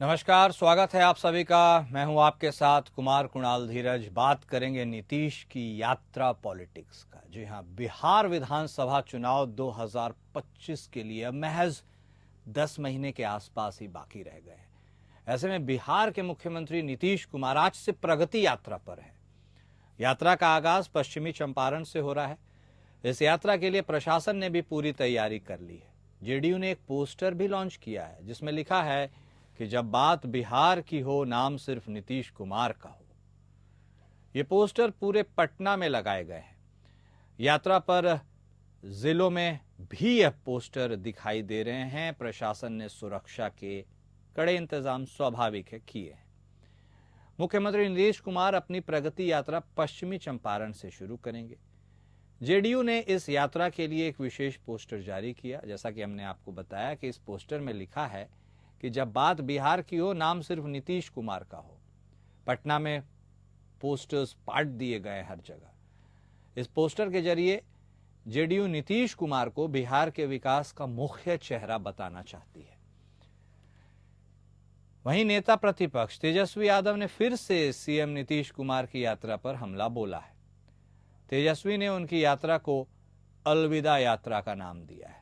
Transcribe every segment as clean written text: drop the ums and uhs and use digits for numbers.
नमस्कार, स्वागत है आप सभी का। मैं हूं आपके साथ कुमार कुणाल धीरज। बात करेंगे नीतीश की यात्रा पॉलिटिक्स का। जी हां, बिहार विधानसभा चुनाव 2025 के लिए अब महज 10 महीने के आसपास ही बाकी रह गए हैं। ऐसे में बिहार के मुख्यमंत्री नीतीश कुमार आज से प्रगति यात्रा पर है। यात्रा का आगाज पश्चिमी चंपारण से हो रहा है। इस यात्रा के लिए प्रशासन ने भी पूरी तैयारी कर ली है। जेडीयू ने एक पोस्टर भी लॉन्च किया है जिसमें लिखा है कि जब बात बिहार की हो, नाम सिर्फ नीतीश कुमार का हो। ये पोस्टर पूरे पटना में लगाए गए हैं। यात्रा पर जिलों में भी यह पोस्टर दिखाई दे रहे हैं। प्रशासन ने सुरक्षा के कड़े इंतजाम स्वाभाविक है किए हैं। मुख्यमंत्री नीतीश कुमार अपनी प्रगति यात्रा पश्चिमी चंपारण से शुरू करेंगे। जेडीयू ने इस यात्रा के लिए एक विशेष पोस्टर जारी किया। जैसा कि हमने आपको बताया कि इस पोस्टर में लिखा है कि जब बात बिहार की हो, नाम सिर्फ नीतीश कुमार का हो। पटना में पोस्टर्स पाट दिए गए हर जगह। इस पोस्टर के जरिए जेडीयू नीतीश कुमार को बिहार के विकास का मुख्य चेहरा बताना चाहती है। वहीं नेता प्रतिपक्ष तेजस्वी यादव ने फिर से सीएम नीतीश कुमार की यात्रा पर हमला बोला है। तेजस्वी ने उनकी यात्रा को अलविदा यात्रा का नाम दिया है।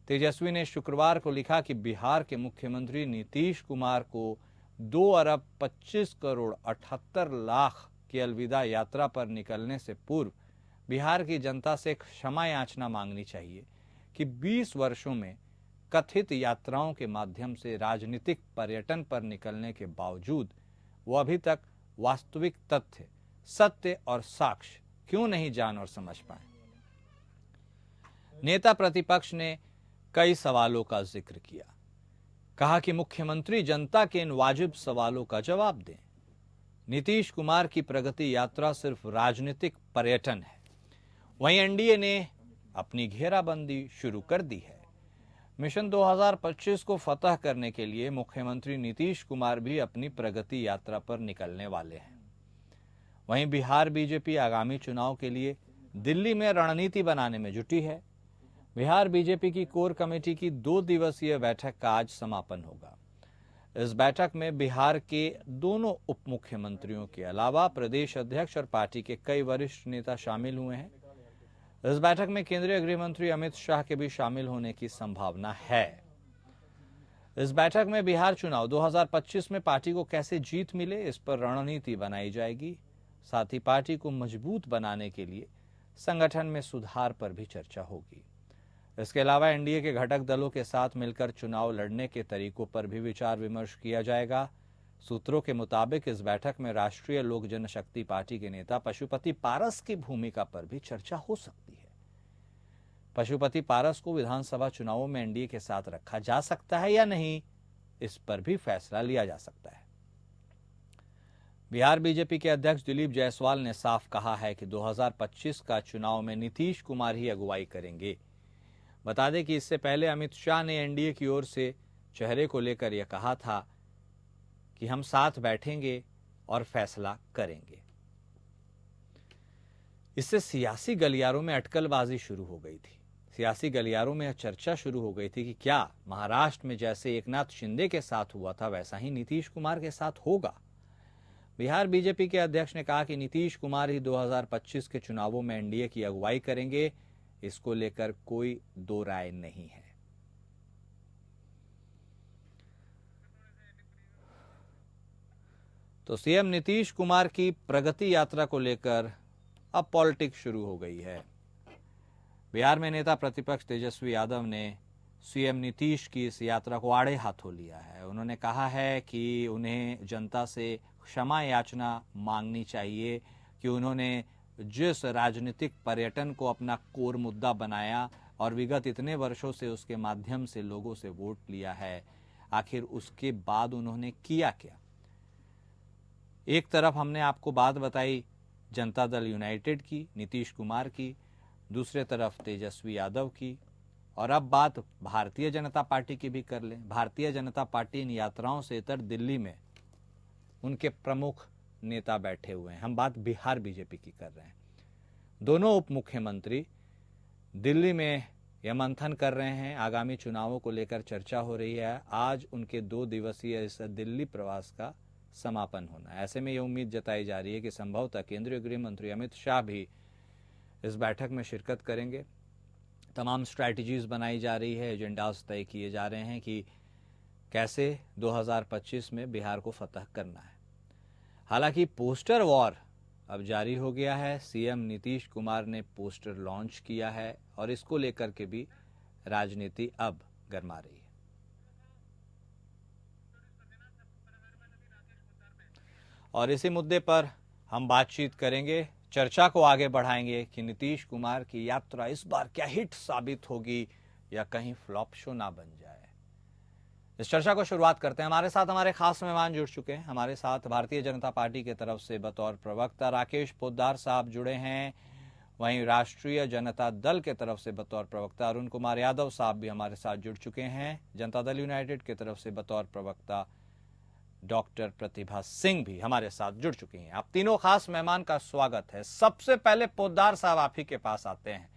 तेजस्वी ने शुक्रवार को लिखा कि बिहार के मुख्यमंत्री नीतीश कुमार को 2 अरब 25 करोड़ 78 लाख की अलविदा यात्रा पर निकलने से पूर्व बिहार की जनता से क्षमा याचना मांगनी चाहिए कि 20 वर्षों में कथित यात्राओं के माध्यम से राजनीतिक पर्यटन पर निकलने के बावजूद वो अभी तक वास्तविक तथ्य, सत्य और साक्ष्य क्यों नहीं जान और समझ पाए। नेता प्रतिपक्ष ने कई सवालों का जिक्र किया। कहा कि मुख्यमंत्री जनता के इन वाजिब सवालों का जवाब दें। नीतीश कुमार की प्रगति यात्रा सिर्फ राजनीतिक पर्यटन है। वहीं एनडीए ने अपनी घेराबंदी शुरू कर दी है। मिशन 2025 को फतह करने के लिए मुख्यमंत्री नीतीश कुमार भी अपनी प्रगति यात्रा पर निकलने वाले हैं। वहीं बिहार बीजेपी आगामी चुनाव के लिए दिल्ली में रणनीति बनाने में जुटी है। बिहार बीजेपी की कोर कमेटी की 2 दिवसीय बैठक का आज समापन होगा। इस बैठक में बिहार के दोनों उप मुख्यमंत्रियों के अलावा प्रदेश अध्यक्ष और पार्टी के कई वरिष्ठ नेता शामिल हुए हैं। इस बैठक में केंद्रीय गृह मंत्री अमित शाह के भी शामिल होने की संभावना है। इस बैठक में बिहार चुनाव 2025 में पार्टी को कैसे जीत मिले, इस पर रणनीति बनाई जाएगी। साथ ही पार्टी को मजबूत बनाने के लिए संगठन में सुधार पर भी चर्चा होगी। इसके अलावा एनडीए के घटक दलों के साथ मिलकर चुनाव लड़ने के तरीकों पर भी विचार विमर्श किया जाएगा। सूत्रों के मुताबिक इस बैठक में राष्ट्रीय लोक जनशक्ति पार्टी के नेता पशुपति पारस की भूमिका पर भी चर्चा हो सकती है। पशुपति पारस को विधानसभा चुनावों में एनडीए के साथ रखा जा सकता है या नहीं, इस पर भी फैसला लिया जा सकता है। बिहार बीजेपी के अध्यक्ष दिलीप जायसवाल ने साफ कहा है कि 2025 का चुनाव में नीतीश कुमार ही अगुवाई करेंगे। बता दें कि इससे पहले अमित शाह ने एनडीए की ओर से चेहरे को लेकर यह कहा था कि हम साथ बैठेंगे और फैसला करेंगे। इससे सियासी गलियारों में अटकलबाजी शुरू हो गई थी। सियासी गलियारों में यह चर्चा शुरू हो गई थी कि क्या महाराष्ट्र में जैसे एकनाथ शिंदे के साथ हुआ था वैसा ही नीतीश कुमार के साथ होगा। बिहार बीजेपी के अध्यक्ष ने कहा कि नीतीश कुमार ही 2025 के चुनावों में एनडीए की अगुवाई करेंगे। इसको लेकर कोई दो राय नहीं है। तो सीएम नीतीश कुमार की प्रगति यात्रा को लेकर अब पॉलिटिक्स शुरू हो गई है। बिहार में नेता प्रतिपक्ष तेजस्वी यादव ने सीएम नीतीश की इस यात्रा को आड़े हाथों लिया है। उन्होंने कहा है कि उन्हें जनता से क्षमा याचना मांगनी चाहिए कि उन्होंने जिस राजनीतिक पर्यटन को अपना कोर मुद्दा बनाया और विगत इतने वर्षों से उसके माध्यम से लोगों से वोट लिया है, आखिर उसके बाद उन्होंने किया क्या। एक तरफ हमने आपको बात बताई जनता दल यूनाइटेड की, नीतीश कुमार की, दूसरे तरफ तेजस्वी यादव की, और अब बात भारतीय जनता पार्टी की भी कर लें। भारतीय जनता पार्टी इन यात्राओं से इतर दिल्ली में उनके प्रमुख नेता बैठे हुए हैं। हम बात बिहार बीजेपी की कर रहे हैं। दोनों उप मुख्यमंत्री दिल्ली में यह मंथन कर रहे हैं। आगामी चुनावों को लेकर चर्चा हो रही है। आज उनके 2 दिवसीय इस दिल्ली प्रवास का समापन होना है। ऐसे में यह उम्मीद जताई जा रही है कि संभवतः केंद्रीय गृह मंत्री अमित शाह भी इस बैठक में शिरकत करेंगे। तमाम स्ट्रैटेजीज बनाई जा रही है, एजेंडाज तय किए जा रहे हैं कि कैसे 2025 में बिहार को फतह करना है। हालांकि पोस्टर वॉर अब जारी हो गया है। सीएम नीतीश कुमार ने पोस्टर लॉन्च किया है और इसको लेकर के भी राजनीति अब गर्मा रही है। और इसी मुद्दे पर हम बातचीत करेंगे, चर्चा को आगे बढ़ाएंगे कि नीतीश कुमार की यात्रा इस बार क्या हिट साबित होगी या कहीं फ्लॉप शो ना बन जाए। इस चर्चा को शुरुआत करते हैं। हमारे साथ हमारे खास मेहमान जुड़ चुके हैं। हमारे साथ भारतीय जनता पार्टी की तरफ से बतौर प्रवक्ता राकेश पोद्दार साहब जुड़े हैं। वहीं राष्ट्रीय जनता दल के तरफ से बतौर प्रवक्ता अरुण कुमार यादव साहब भी हमारे साथ जुड़ चुके हैं। जनता दल यूनाइटेड की तरफ से बतौर प्रवक्ता डॉक्टर प्रतिभा सिंह भी हमारे साथ जुड़ चुकी हैं। आप तीनों खास मेहमान का स्वागत है। सबसे पहले पोद्दार साहब आप ही के पास आते हैं।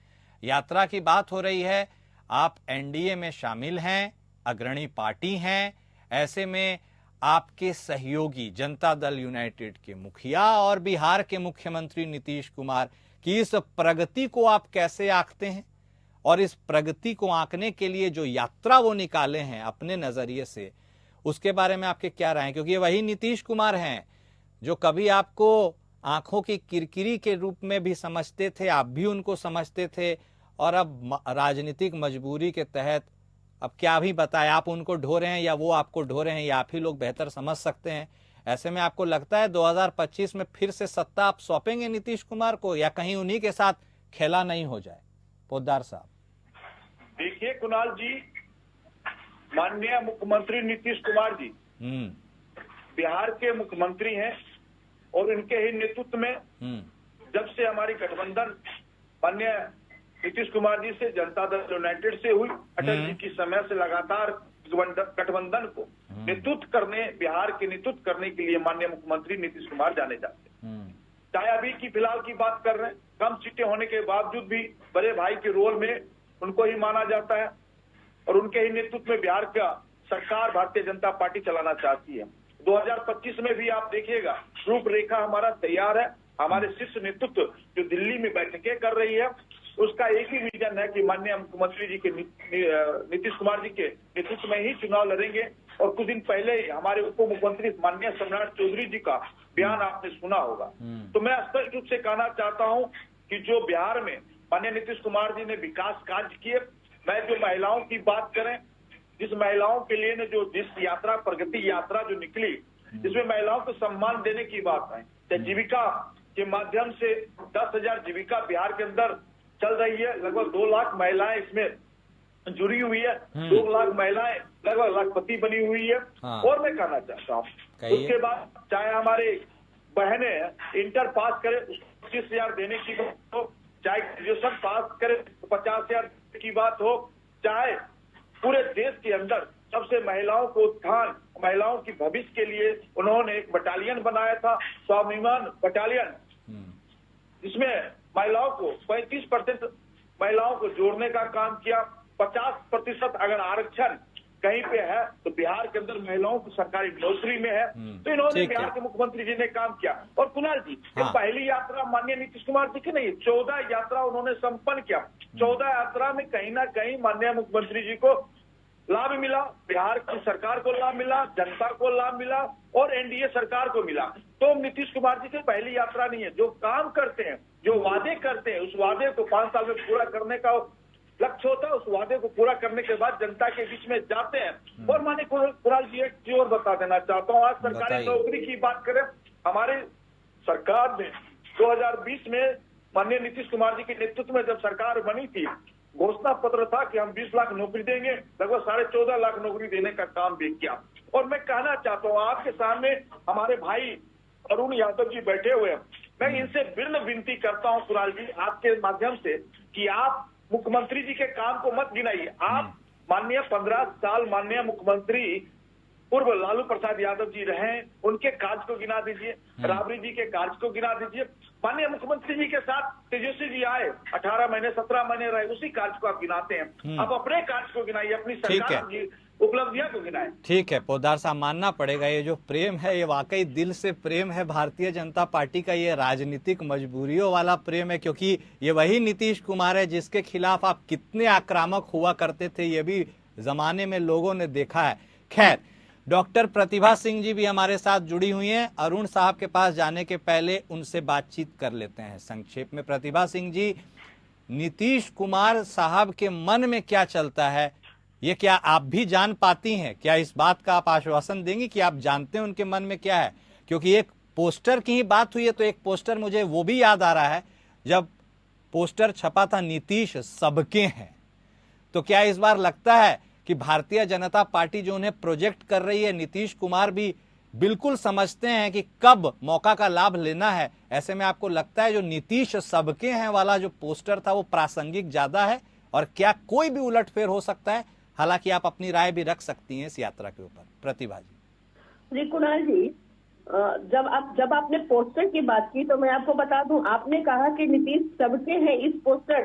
यात्रा की बात हो रही है, आप एनडीए में शामिल हैं, अग्रणी पार्टी हैं। ऐसे में आपके सहयोगी जनता दल यूनाइटेड के मुखिया और बिहार के मुख्यमंत्री नीतीश कुमार की इस प्रगति को आप कैसे आंकते हैं, और इस प्रगति को आंकने के लिए जो यात्रा वो निकाले हैं अपने नजरिए से, उसके बारे में आपके क्या राय हैं? क्योंकि ये वही नीतीश कुमार हैं जो कभी आपको आंखों की किरकिरी के रूप में भी समझते थे, आप भी उनको समझते थे, और अब राजनीतिक मजबूरी के तहत अब क्या भी बताएं, आप उनको ढो रहे हैं या वो आपको ढो रहे हैं, या आप ही लोग बेहतर समझ सकते हैं। ऐसे में आपको लगता है 2025 में फिर से सत्ता आप सौंपेंगे नीतीश कुमार को, या कहीं उन्हीं के साथ खेला नहीं हो जाए? पोद्दार साहब। देखिए कुणाल जी, माननीय मुख्यमंत्री नीतीश कुमार जी बिहार के मुख्यमंत्री हैं और इनके ही नेतृत्व में जब से हमारी गठबंधन माननीय नीतीश कुमार जी से जनता दल यूनाइटेड से हुई, अटल जी की समय से लगातार गठबंधन को नेतृत्व करने, बिहार के नेतृत्व करने के लिए माननीय मुख्यमंत्री नीतीश कुमार जाने जाते हैं। चाहे अभी की फिलहाल की बात कर रहे हैं, कम सीटें होने के बावजूद भी बड़े भाई के रोल में उनको ही माना जाता है और उनके ही नेतृत्व में बिहार का सरकार भारतीय जनता पार्टी चलाना चाहती है। 2025 में भी आप देखिएगा रूपरेखा हमारा तैयार है। हमारे शीर्ष नेतृत्व जो दिल्ली में बैठकें कर रही है, उसका एक ही विजन है कि माननीय मुख्यमंत्री जी के नीतीश कुमार जी के नेतृत्व में ही चुनाव लड़ेंगे। और कुछ दिन पहले हमारे उप मुख्यमंत्री माननीय सम्राट चौधरी जी का बयान आपने सुना होगा। तो मैं स्पष्ट रूप से कहना चाहता हूं कि जो बिहार में माननीय नीतीश कुमार जी ने विकास कार्य किए, मैं जो महिलाओं की बात करें, जिस महिलाओं के लिए जो जिस यात्रा प्रगति यात्रा जो निकली, जिसमें महिलाओं को सम्मान देने की बात है, जीविका के माध्यम से 10,000 जीविका बिहार के अंदर चल रही है। लगभग 2 लाख महिलाएं इसमें जुड़ी हुई है। 2 लाख महिलाएं लगभग लाखपति बनी हुई है। और मैं कहना चाहता हूँ उसके बाद चाहे हमारे बहने इंटर पास करे 25,000 देने की बात हो, चाहे ग्रेजुएशन पास करे 50,000 की बात हो, चाहे पूरे देश के अंदर सबसे महिलाओं को उत्थान, महिलाओं की भविष्य के लिए उन्होंने एक बटालियन बनाया था, स्वाभिमान बटालियन, जिसमें महिलाओं को 35% महिलाओं को जोड़ने का काम किया। 50% अगर आरक्षण कहीं पे है तो बिहार के अंदर महिलाओं को सरकारी नौकरी में है। तो इन्होंने बिहार के मुख्यमंत्री जी ने काम किया। और कुणाल जी, ये पहली यात्रा माननीय नीतीश कुमार जी की नहीं, 14 यात्रा उन्होंने संपन्न किया। 14 यात्रा में कहीं ना कहीं माननीय मुख्यमंत्री जी को लाभ मिला, बिहार की सरकार को लाभ मिला, जनता को लाभ मिला और एनडीए सरकार को मिला। तो नीतीश कुमार जी की पहली यात्रा नहीं है। जो काम करते हैं, जो वादे करते हैं, उस वादे को 5 साल में पूरा करने का लक्ष्य होता है। उस वादे को पूरा करने के बाद जनता के बीच में जाते हैं। और माने कुणाल जी एक चीज और बता देना चाहता हूँ, आज सरकारी नौकरी की बात करें, हमारे सरकार ने 2020 में माननीय नीतीश कुमार जी के नेतृत्व में जब सरकार बनी थी, घोषणा पत्र था कि हम 20 लाख नौकरी देंगे, लगभग 14.5 लाख नौकरी देने का काम भी किया। और मैं कहना चाहता हूँ आपके सामने हमारे भाई अरुण यादव जी बैठे हुए हैं, मैं इनसे विनम्र विनती करता हूँ कुणाल जी आपके माध्यम से कि आप मुख्यमंत्री जी के काम को मत गिनाइए। आप माननीय 15 साल माननीय मुख्यमंत्री पूर्व लालू प्रसाद यादव जी रहे, उनके कार्य को गिना दीजिए, राबड़ी जी के कार्य को गिना दीजिए। माननीय मुख्यमंत्री जी के साथ तेजस्वी जी आए, 18 महीने 17 महीने रहे, उसी कार्य को आप गिनाते हैं। अब अपने कार्य को गिनाइए, अपनी सरकार की उपलब्धियां को गिनाएं। ठीक है पोद्दार साहब, मानना पड़ेगा ये जो प्रेम है ये वाकई दिल से प्रेम है भारतीय जनता पार्टी का, ये राजनीतिक मजबूरियों वाला प्रेम है, क्योंकि ये वही नीतीश कुमार है जिसके खिलाफ आप कितने आक्रामक हुआ करते थे ये भी जमाने में लोगों ने देखा है। खैर, डॉक्टर प्रतिभा सिंह जी भी हमारे साथ जुड़ी हुई हैं। अरुण साहब के पास जाने के पहले उनसे बातचीत कर लेते हैं संक्षेप में। प्रतिभा सिंह जी, नीतीश कुमार साहब के मन में क्या चलता है ये क्या आप भी जान पाती हैं? क्या इस बात का आप आश्वासन देंगी कि आप जानते हैं उनके मन में क्या है? क्योंकि एक पोस्टर की ही बात हुई है तो एक पोस्टर मुझे वो भी याद आ रहा है, जब पोस्टर छपा था नीतीश सबके हैं। तो क्या इस बार लगता है कि भारतीय जनता पार्टी जो उन्हें प्रोजेक्ट कर रही है, नीतीश कुमार भी बिल्कुल समझते हैं कि कब मौका का लाभ लेना है? ऐसे में आपको लगता है जो नीतीश सबके हैं वाला जो पोस्टर था वो प्रासंगिक ज्यादा है, और क्या कोई भी उलटफेर हो सकता है? हालांकि आप अपनी राय भी रख सकती हैं इस यात्रा के ऊपर। प्रतिभा जी। कुणाल जी, जब आपने पोस्टर की बात की तो मैं आपको बता दूं, आपने कहा कि नीतीश सबके हैं इस पोस्टर,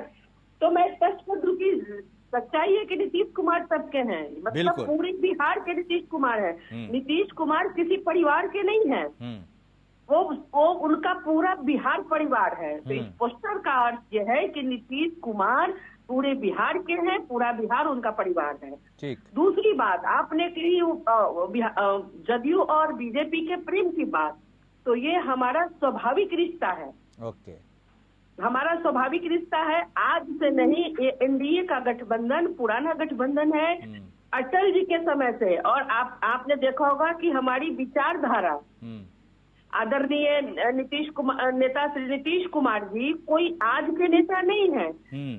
तो मैं स्पष्ट कर दूं कि सच्चाई है कि नीतीश कुमार सबके हैं, मतलब पूरे बिहार के नीतीश कुमार है। नीतीश कुमार किसी परिवार के नहीं है, वो उनका पूरा बिहार परिवार है। तो इस पोस्टर का अर्थ यह है कि नीतीश कुमार पूरे बिहार के हैं, पूरा बिहार उनका परिवार है। ठीक। दूसरी बात आपने कही जदयू और बीजेपी के प्रेम की बात, तो ये हमारा स्वाभाविक रिश्ता है। ओके, हमारा स्वाभाविक रिश्ता है, आज से नहीं। एनडीए का गठबंधन पुराना गठबंधन है अटल जी के समय से, और आपने देखा होगा कि हमारी विचारधारा आदरणीय नेता श्री नीतीश कुमार जी कोई आज के नेता नहीं है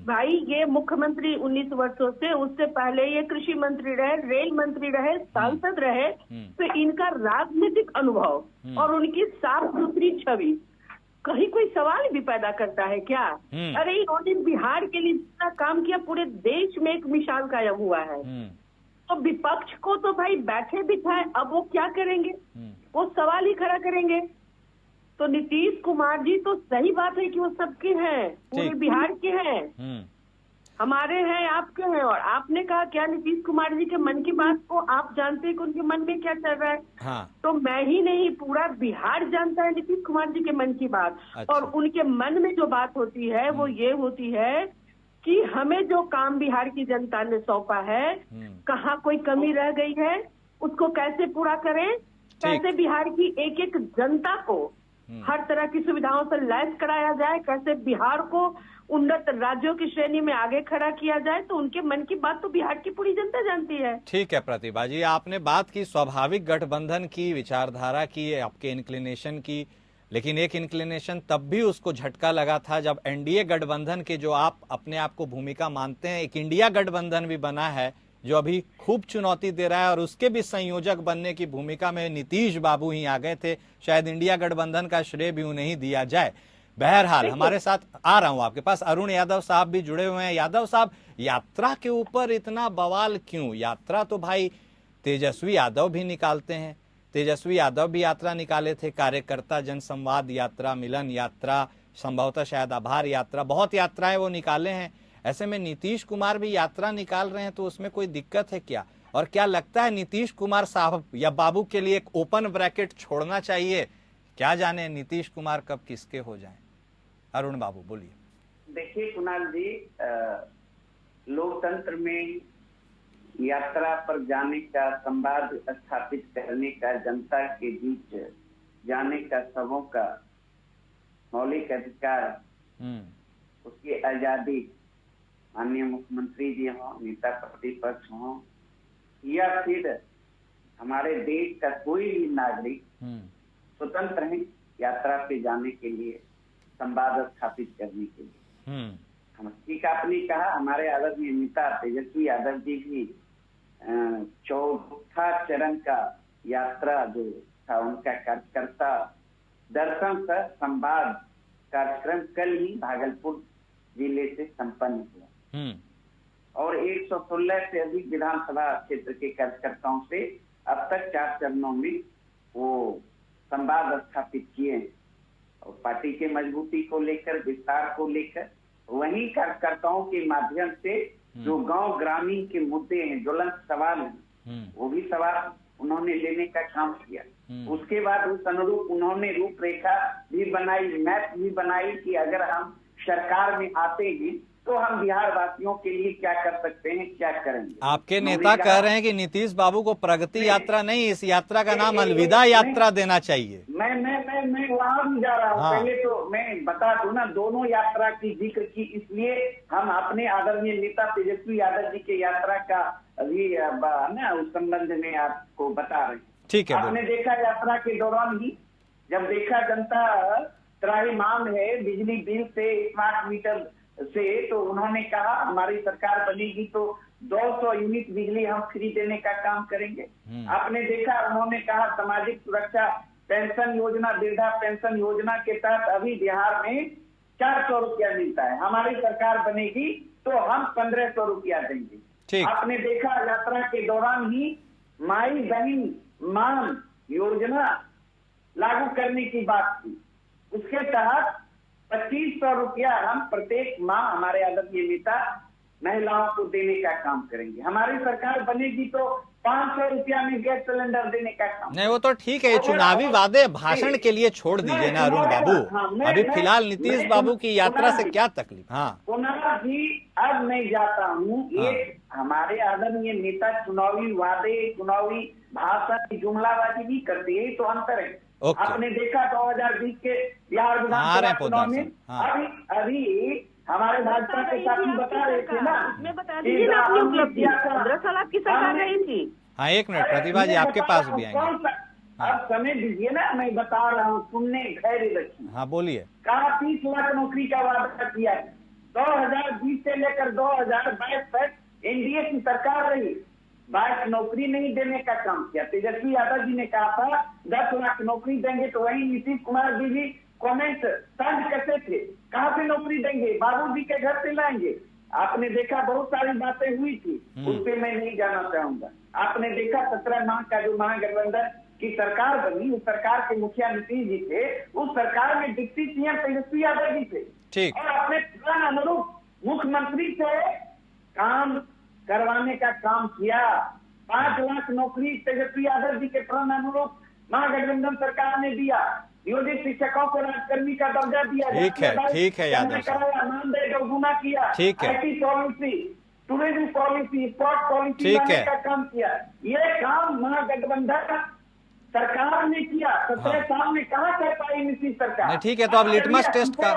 भाई। ये मुख्यमंत्री 19 वर्षों से, उससे पहले ये कृषि मंत्री रहे, रेल मंत्री रहे, सांसद रहे। तो इनका राजनीतिक अनुभव और उनकी साफ सुथरी छवि कहीं कोई सवाल भी पैदा करता है क्या? अरे इन्होंने बिहार के लिए जितना काम किया पूरे देश में एक मिसाल कायम हुआ है। तो विपक्ष को तो भाई बैठे बिठाए, अब वो क्या करेंगे? वो सवाल ही खड़ा करेंगे। तो नीतीश कुमार जी तो सही बात है कि वो सबके हैं, पूरे बिहार के हैं, हमारे हैं, आपके हैं। और आपने कहा क्या नीतीश कुमार जी के मन की बात को आप जानते हैं कि उनके मन में क्या चल रहा है? हाँ। तो मैं ही नहीं, पूरा बिहार जानता है नीतीश कुमार जी के मन की बात। अच्छा। और उनके मन में जो बात होती है वो ये होती है कि हमें जो काम बिहार की जनता ने सौंपा है, कहाँ कोई कमी रह गई है, उसको कैसे पूरा करें, कैसे बिहार की एक एक जनता को हर तरह की सुविधाओं से लैस कराया जाए, कैसे बिहार को उन्नत राज्यों की श्रेणी में आगे खड़ा किया जाए। तो उनके मन की बात तो बिहार की पूरी जनता जानती है। ठीक है प्रतिभा जी, आपने बात की स्वाभाविक गठबंधन की, विचारधारा की, आपके इंक्लिनेशन की, लेकिन एक इंक्लिनेशन तब भी उसको झटका लगा था जब एनडीए गठबंधन के, जो आप अपने आप को भूमिका मानते हैं, एक इंडिया गठबंधन भी बना है जो अभी खूब चुनौती दे रहा है, और उसके भी संयोजक बनने की भूमिका में नीतीश बाबू ही आ गए थे। शायद इंडिया गठबंधन का श्रेय भी उन्हें ही दिया जाए। बहरहाल हमारे साथ आ रहा हूं आपके पास, अरुण यादव साहब भी जुड़े हुए हैं। यादव साहब, यात्रा के ऊपर इतना बवाल क्यों? यात्रा तो भाई तेजस्वी यादव भी निकालते हैं, तेजस्वी यादव भी यात्रा निकाले थे, कार्यकर्ता जनसंवाद यात्रा, मिलन यात्रा, संभवतः शायद आभार यात्रा, बहुत यात्राएं वो निकाले हैं। ऐसे में नीतीश कुमार भी यात्रा निकाल रहे हैं, तो उसमें कोई दिक्कत है क्या? और क्या लगता है नीतीश कुमार साहब या बाबू के लिए एक ओपन ब्रैकेट छोड़ना चाहिए? क्या जाने नीतीश कुमार कब किसके हो जाएं? अरुण बाबू बोलिए। देखिए कुणाल जी, लोकतंत्र में यात्रा पर जाने का, संवाद स्थापित करने का, जनता के बीच जाने का सबों का मौलिक अधिकार, उसकी आजादी, माननीय मुख्यमंत्री जी हों, नेता प्रतिपक्ष हों, या फिर हमारे देश का कोई भी नागरिक स्वतंत्र है यात्रा पे जाने के लिए, संवाद स्थापित करने के लिए। हम ठीक आपने कहा, हमारे आदरणीय नेता तेजस्वी यादव जी भी चौथा चरण का यात्रा जो था उनका कार्यकर्ता दर्शन का संवाद कार्यक्रम कल ही भागलपुर जिले से संपन्न हुआ, और 116 से अधिक विधानसभा क्षेत्र के कार्यकर्ताओं से अब तक 4 चरणों में वो संवाद स्थापित किए हैं, और पार्टी के मजबूती को लेकर, विस्तार को लेकर, वहीं कार्यकर्ताओं के माध्यम से जो गांव ग्रामीण के मुद्दे हैं, ज्वलंत सवाल हैं, वो भी सवाल उन्होंने लेने का काम किया। उसके बाद उस अनुरूप उन्होंने रूपरेखा भी बनाई, मैप भी बनाई कि अगर हम सरकार में आते हैं तो हम बिहार वासियों के लिए क्या कर सकते हैं, क्या करेंगे। आपके नेता कह रहे हैं कि नीतीश बाबू को प्रगति यात्रा नहीं, इस यात्रा का नाम अलविदा यात्रा देना चाहिए। मैं वहां भी जा रहा हूँ। पहले तो मैं बता दूं ना, दोनों यात्रा की जिक्र की, इसलिए हम अपने आदरणीय नेता तेजस्वी यादव जी के यात्रा का अभी ना उस संबंध में आपको बता रहे हैं। ठीक है। आपने देखा यात्रा के दौरान ही, जब देखा जनता त्राहिमाम है बिजली बिल से, स्मार्ट मीटर से, तो उन्होंने कहा हमारी सरकार बनेगी तो 200 यूनिट बिजली हम फ्री देने का काम करेंगे। आपने देखा उन्होंने कहा सामाजिक सुरक्षा पेंशन योजना, वृद्धा पेंशन योजना के तहत अभी बिहार में 400 रुपया मिलता है, हमारी सरकार बनेगी तो हम 1500 रुपया देंगे। आपने देखा यात्रा के दौरान ही माई बहन मान योजना लागू करने की बात की, उसके तहत 2500 रुपया हम प्रत्येक माह हमारे आदरणीय नेता महिलाओं को देने का काम करेंगे। हमारी सरकार बनेगी तो 500 रुपया में गैस सिलेंडर देने का काम। नहीं, वो तो ठीक है, ये चुनावी वादे भाषण के लिए छोड़ दीजिए ना अरुण बाबू। अभी फिलहाल नीतीश बाबू की यात्रा से क्या तकलीफ? कुणाल जी, अब मैं जाता हूँ, एक हमारे आदरणीय नेता चुनावी वादे, चुनावी भाषण की जुमलाबाजी भी करते हैं, तो अंतर है। आपने देखा 2020 के बिहार विधानसभा चुनाव में अभी हमारे भाजपा के साथी बता रहे थे ना, उसमें बता दीजिए ना अपनी उपलब्धि। 15 साल आपकी सरकार रही थी। हाँ, एक मिनट प्रतिभा जी, आपके पास भी आएंगे। अब समय दीजिए ना, मैं बता रहा हूँ, सुनने धैर्य रखिए। हाँ, बोलिए। कहा 30 लाख नौकरी का वादा किया। 2020 से लेकर 2022 तक एनडीए की सरकार रही, 22 नौकरी नहीं देने का काम किया। तेजस्वी यादव जी ने कहा था 10 लाख नौकरी देंगे, तो वही नीतीश कुमार जी भी कमेंट तंज कैसे थे, कहाँ से नौकरी देंगे, बाबूजी के घर से लाएंगे। आपने देखा बहुत सारी बातें हुई थी, उस पर मैं नहीं जाना चाहूंगा। आपने देखा 17 माह का जो महागठबंधन की सरकार बनी, उस सरकार के मुखिया नीतीश जी थे, उस सरकार में डिप्टी सीएम तेजस्वी यादव जी थे, और अपने प्लान अनुरूप मुख्यमंत्री से काम करवाने का काम किया। 5 लाख नौकरी तेजस्वी यादव जी के प्रण अनुरूप महागठबंधन सरकार ने दिया। नियोजित शिक्षकों को राजकर्मी का दर्जा दिया। ठीक है यादव साहब, मानदेय दोगुना किया। ठीक है। IT policy, tourism policy, sport policy लाने का काम किया। ये काम महागठबंधन सरकार ने किया। 17 साल में कहाँ कर पाई नीतीश सरकार? ठीक है, तो अब लिटमस टेस्ट का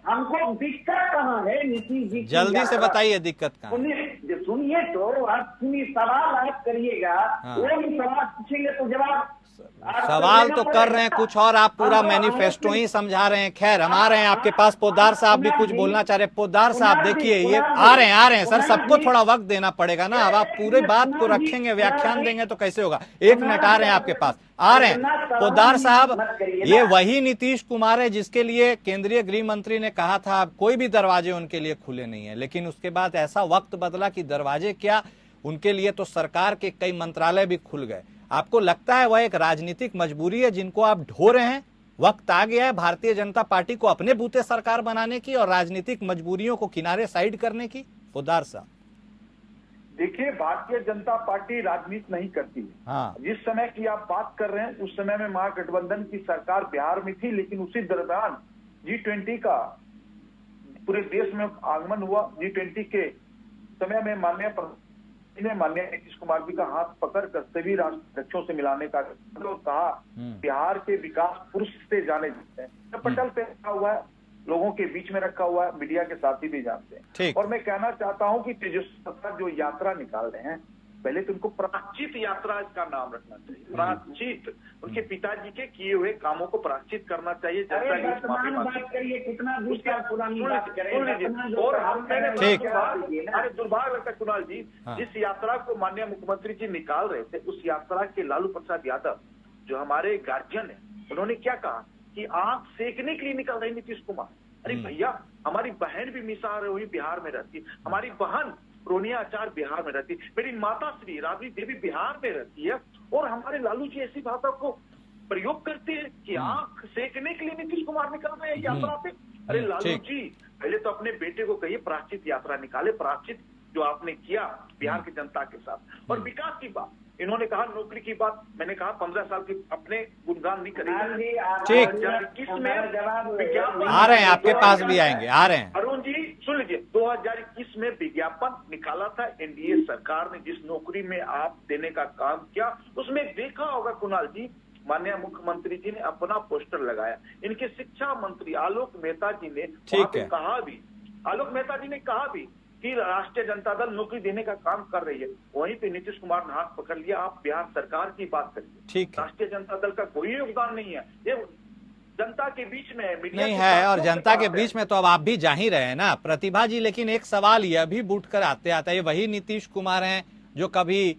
हमको दिक्कत कहाँ है नीतीश जी? जल्दी से बताइए दिक्कत कहाँ? सुनिए तो आप सुनिए, सवाल आप करिएगा, वो भी सवाल पूछेंगे तो जवाब। सवाल तो कर रहे हैं कुछ और, आप पूरा मैनिफेस्टो ही समझा रहे हैं। खैर, हम आ रहे हैं आपके पास। पोद्दार साहब भी कुछ बोलना चाह रहे हैं। पोद्दार साहब देखिए, ये आ रहे हैं सर, सबको थोड़ा वक्त देना पड़ेगा ना। अब आप पूरे बात को रखेंगे, व्याख्यान देंगे तो कैसे होगा? 1 मिनट, आ रहे हैं आपके पास, आ रहे हैं। पोद्दार साहब, ये वही नीतीश कुमार है जिसके लिए केंद्रीय गृह मंत्री ने कहा था कोई भी दरवाजे उनके लिए खुले नहीं है, लेकिन उसके बाद ऐसा वक्त बदला कि दरवाजे क्या, उनके लिए तो सरकार के कई मंत्रालय भी खुल गए। आपको लगता है वह एक राजनीतिक मजबूरी है जिनको आप ढो रहे हैं? वक्त आ गया है भारतीय जनता पार्टी को अपने बूते सरकार बनाने की और राजनीतिक मजबूरियों को किनारे साइड करने की? पोद्दार साहब देखिए, भारतीय जनता पार्टी राजनीति नहीं करती है। जिस समय की आप बात कर रहे हैं, उस समय में महागठबंधन की सरकार बिहार में थी, लेकिन उसी दरमियान G20 का पूरे देश में आगमन हुआ। G20 के समय में माननीय नीतीश कुमार जी का हाथ पकड़कर सभी राष्ट्राध्यक्षों से मिलाने का कहा, बिहार के विकास पुरुष से जाने जाते हैं। पटल पे रखा हुआ है, लोगों के बीच में रखा हुआ है, मीडिया के साथी भी जानते हैं। और मैं कहना चाहता हूं कि तेजस्वी सरकार जो यात्रा निकाल रहे हैं, पहले तो उनको प्रायश्चित यात्रा इसका नाम रखना चाहिए। प्रायश्चित, उनके पिताजी के किए हुए कामों को प्रायश्चित करना चाहिए। कितना और अरे दुर्भाग्य लगता है कुणाल जी, जिस यात्रा को माननीय मुख्यमंत्री जी निकाल रहे थे, उस यात्रा के लालू प्रसाद यादव जो हमारे गार्जियन है, उन्होंने क्या कहा कि आंख सेकने के लिए निकल रहे नीतीश कुमार। अरे भैया, हमारी बहन भी मिसाल हुई बिहार में रहती, हमारी बहन रोनिया आचार्य बिहार में रहती है, मेरी माता श्री राबड़ी देवी बिहार में रहती है, और हमारे लालू जी ऐसी बातों को प्रयोग करते हैं कि आंख सेकने के लिए नीतीश कुमार निकल रहे हैं यात्रा पे। अरे लालू जी, पहले तो अपने बेटे को कहिए प्रायश्चित यात्रा निकाले, प्रायश्चित जो आपने किया बिहार की जनता के साथ। और विकास की बात इन्होंने कहा, नौकरी की बात मैंने कहा 15 साल की अपने गुणगान नहीं करेंगे। ठीक, 2021 में आ रहे हैं, आपके पास भी आएंगे, आ रहे हैं। अरुण जी सुन लीजिए, 2021 में विज्ञापन निकाला था एनडीए सरकार ने, जिस नौकरी में आप देने का काम किया उसमें देखा होगा कुणाल जी, माननीय मुख्यमंत्री जी ने अपना पोस्टर लगाया। इनके शिक्षा मंत्री आलोक मेहता जी ने कहा भी, आलोक मेहता जी ने कहा भी कि राष्ट्रीय जनता दल नौकरी देने का काम कर रही है। वहीं पे नीतीश कुमार ने हाथ पकड़ लिया, आप बिहार सरकार की बात करिए। ठीक है, राष्ट्रीय जनता दल का कोई योगदान नहीं है, ये जनता के बीच में है, मीडिया नहीं है, और जनता के बीच में तो अब आप भी जा ही रहे हैं ना प्रतिभा जी। लेकिन एक सवाल यह भी बूट कर आते आता है, ये वही नीतीश कुमार हैं जो कभी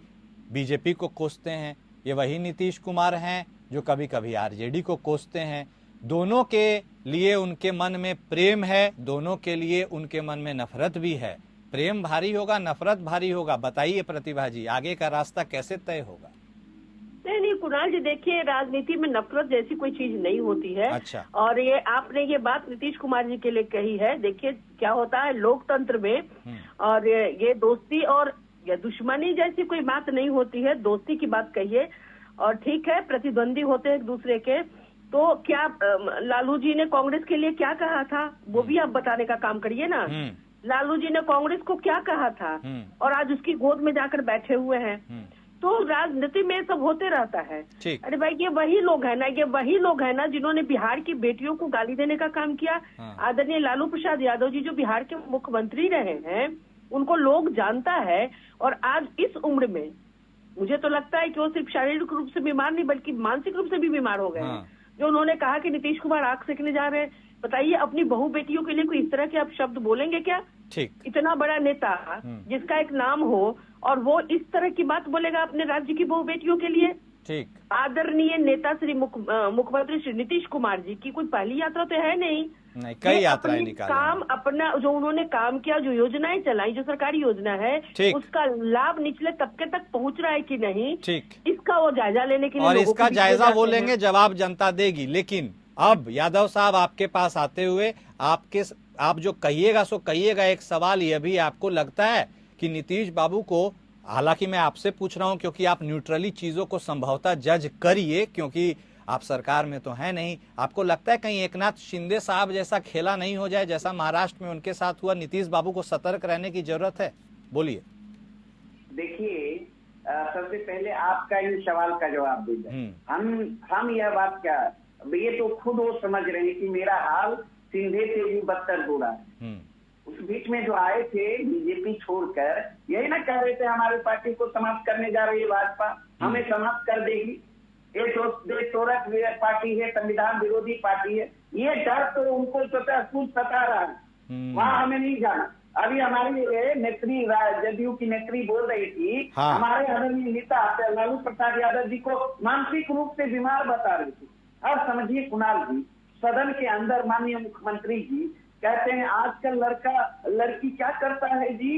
बीजेपी को कोसते हैं, ये वही नीतीश कुमार हैं जो कभी कभी आरजेडी को कोसते हैं। दोनों के लिए उनके मन में प्रेम है, दोनों के लिए उनके मन में नफरत भी है। प्रेम भारी होगा, नफरत भारी होगा, बताइए प्रतिभा जी, आगे का रास्ता कैसे तय होगा? नहीं कुणाल जी, देखिए राजनीति में नफरत जैसी कोई चीज नहीं होती है। अच्छा। और ये आपने ये बात नीतीश कुमार जी के लिए कही है। देखिए क्या होता है लोकतंत्र में, और ये दोस्ती और या दुश्मनी जैसी कोई बात नहीं होती है, दोस्ती की बात कहिए। और ठीक है, प्रतिद्वंदी होते हैं एक दूसरे के, तो क्या लालू जी ने कांग्रेस के लिए क्या कहा था वो भी आप बताने का काम करिए ना। लालू जी ने कांग्रेस को क्या कहा था और आज उसकी गोद में जाकर बैठे हुए हैं। तो राजनीति में सब होते रहता है। अरे भाई, ये वही लोग है ना, जिन्होंने बिहार की बेटियों को गाली देने का काम किया। आदरणीय लालू प्रसाद यादव जी जो बिहार के मुख्यमंत्री रहे हैं, उनको लोग जानता है। और आज इस उम्र में मुझे तो लगता है कि वो सिर्फ शारीरिक रूप से बीमार नहीं बल्कि मानसिक रूप से भी बीमार हो गए हैं। जो उन्होंने कहा कि नीतीश कुमार आग सेकने जा रहे हैं, बताइए अपनी बहू बेटियों के लिए कोई इस तरह के आप शब्द बोलेंगे क्या? ठीक, इतना बड़ा नेता जिसका एक नाम हो और वो इस तरह की बात बोलेगा अपने राज्य की बहू बेटियों के लिए? ठीक, आदरणीय नेता श्री मुख्यमंत्री श्री नीतीश कुमार जी की कोई पहली यात्रा तो है नहीं, कई यात्राएं निकाली। काम अपना जो उन्होंने काम किया, जो योजनाएं चलाई, जो सरकारी योजना है, उसका लाभ निचले तबके तक पहुंच रहा है कि नहीं, इसका वो जायजा लेने के लिए, और इसका जायजा वो लेंगे, जवाब जनता देगी। लेकिन अब यादव साहब आपके पास आते हुए आप जो कहिएगा सो कहिएगा, एक सवाल यह भी आपको लगता है कि नीतीश बाबू को, हालांकि मैं आपसे पूछ रहा हूं क्योंकि आप न्यूट्रली चीजों को संभवतः जज करिए क्योंकि आप सरकार में तो है नहीं, आपको लगता है कहीं एकनाथ शिंदे साहब जैसा खेला नहीं हो जाए जैसा महाराष्ट्र में उनके साथ हुआ? नीतीश बाबू को सतर्क रहने की जरूरत है, बोलिए। देखिए, सबसे पहले आपका इन सवाल का जवाब दे दें। हम यह बात क्या, ये तो खुद वो समझ रहे हैं कि मेरा हाल सिंधे से भी बदतर हो रहा है। उस बीच में जो आए थे बीजेपी छोड़कर, यही ना कह रहे थे हमारी पार्टी को समाप्त करने जा रही है भाजपा, हमें समाप्त कर देगी, ये तो देशोरक पार्टी है, संविधान विरोधी पार्टी है। ये डर तो उनको सता रहा है, वहाँ हमें नहीं जाना। अभी हमारी नेत्री जदयू की नेत्री बोल रही थी, हमारे आदरणीय नेता लालू प्रसाद यादव जी को मानसिक रूप से बीमार बता रही थी। अब समझिए कुणाल जी, सदन के अंदर माननीय मुख्यमंत्री जी कहते हैं आजकल लड़की क्या करता है जी,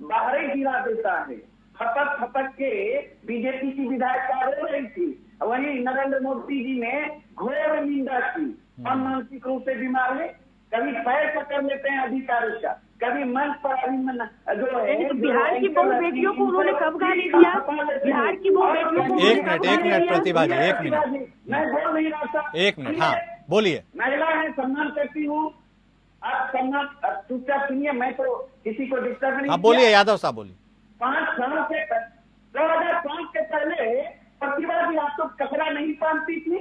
बाहर गिरा देता है। फटक फटक के बीजेपी की विधायिका रो रही थी, वहीं नरेंद्र मोदी जी ने घोर निंदा की। हम मानसिक रूप से बीमार है, कभी पैर पकड़ लेते हैं अधिकारी का, कभी मंच पर जो है। बिहार की बहु बेटियों को उन्होंने कब गाली दिया? बिहार की बहु बेटियों को एक मिनट प्रतिभा जी, एक मिनट, मैं बोल नहीं रहा था, एक मिनट, हाँ बोलिए। महिला है, सम्मान करती हूँ, आप सम्मान चुपचाप सुनिए, मैं तो किसी को डिस्टर्ब नहीं। हाँ बोलिए यादव साहब, बोलिए। 5 साल से 2005 के पहले प्रतिभा जी आप तो कपड़ा नहीं पहनती थी,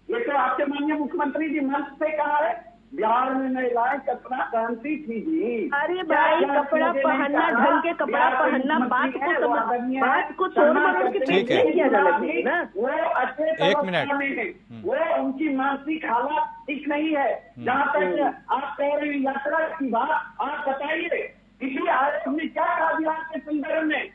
ये तो आपके माननीय मुख्यमंत्री जी मंच से कहा है, बिहार में महिलाएं कपड़ा पहनती थी जी। अरे भाई, कपड़ा पहनना, ढंग के कपड़ा पहनना, बात को तोड़ मरोड़ के पेश नहीं किया जाना चाहिए ना। वो अच्छे एक मिनट, वो उनकी मानसिक हालत ठीक नहीं है। जहाँ तक आप कह रहे हैं यात्रा की बात, आप बताइए इसलिए आज हमने क्या कहा बिहार के संदर्भ में?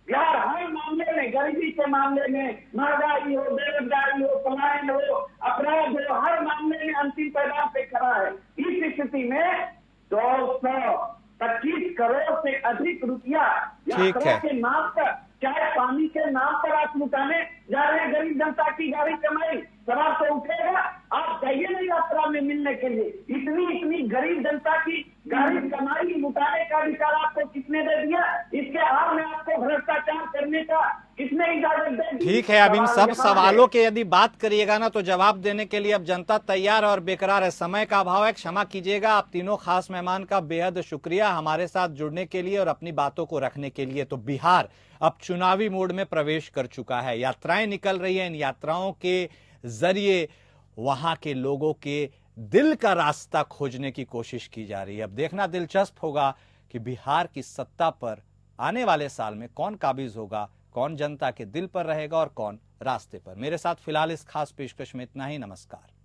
बिहार हर मामले में, गरीबी के मामले में, महंगाई हो, बेरोजगारी हो, पलायन हो, अपराध हो, हर मामले में अंतिम पैदान पे खड़ा है। इस स्थिति में 225 करोड़ से अधिक रुपया ठीक यात्रा है। के नाम पर, चाहे पानी के नाम पर आप लुटाने जा रहे हैं गरीब जनता की गाड़ी कमाई, शराब तो उठेगा। आप जाइए ना यात्रा में मिलने के लिए, इतनी गरीब जनता की गाड़ी कमाई लुटाने का अधिकार आपको किसने दे दिया? इसके हाथ में आपको भ्रष्टाचार करने का किसने इजाजत दे दी? ठीक है, अब इन सब सवाल यहाँ सवालों के यदि बात करिएगा ना तो जवाब देने के लिए अब जनता तैयार और बेकरार है। समय का अभाव है, क्षमा कीजिएगा। आप तीनों खास मेहमान का बेहद शुक्रिया हमारे साथ जुड़ने के लिए और अपनी बातों को रखने के लिए। तो बिहार अब चुनावी मोड में प्रवेश कर चुका है, यात्राएं निकल रही हैं। इन यात्राओं के जरिए वहां के लोगों के दिल का रास्ता खोजने की कोशिश की जा रही है। अब देखना दिलचस्प होगा कि बिहार की सत्ता पर आने वाले साल में कौन काबिज होगा, कौन जनता के दिल पर रहेगा और कौन रास्ते पर। मेरे साथ फिलहाल इस खास पेशकश में इतना ही। नमस्कार।